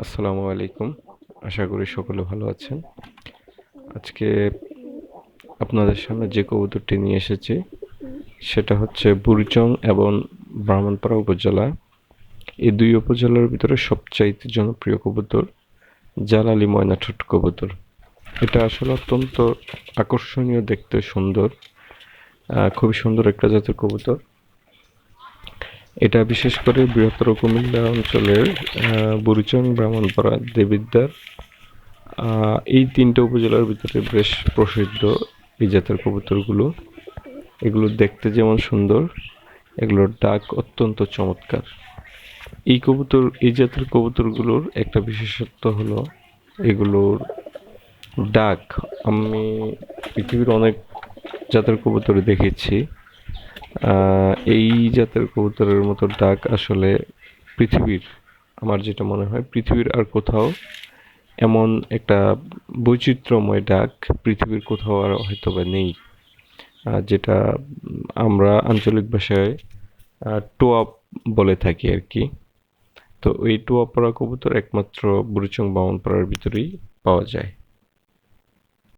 আসসালামু আলাইকুম। আশা করি সকলে ভালো আছেন। আজকে আপনাদের সামনে যে কবুতরটি নিয়ে এসেছি সেটা হচ্ছে বুড়িচং এবং ব্রাহ্মণপাড়া উপজেলা। এই দুই উপজেলার ভিতরে সবচাইতে জনপ্রিয় কবুতর জালালি ময়না ঠোঁট কবুতর। এটা আসলে অত্যন্ত আকর্ষণীয়, দেখতে সুন্দর, খুবই সুন্দর একটা জাতের কবুতর। এটা বিশেষ করে বৃহত্তর কুমিল্লা অঞ্চলের বুড়িচং, ব্রাহ্মণপাড়া, দেবিদ্বার এই তিনটে উপজেলার ভিতরে বেশ প্রসিদ্ধ এই জাতের কবুতরগুলো। এগুলো দেখতে যেমন সুন্দর, এগুলোর ডাক অত্যন্ত চমৎকার। এই জাতের কবুতরগুলোর একটা বিশেষত্ব হলো এগুলোর ডাক। আমি পৃথিবীর অনেক জাতের কবুতর দেখেছি, এই জাতের কবুতরের মতো ডাক আসলে পৃথিবীর, আমার যেটা মনে হয় পৃথিবীর আর কোথাও এমন একটা বৈচিত্র্যময় ডাক পৃথিবীর কোথাও আর হয়তোবা নেই। যেটা আমরা আঞ্চলিক ভাষায় টোয়া বলে থাকি আর কি। তো এই টোয়া পড়া কবুতর একমাত্র বুড়িচং বামনপাড়ার ভিতরেই পাওয়া যায়।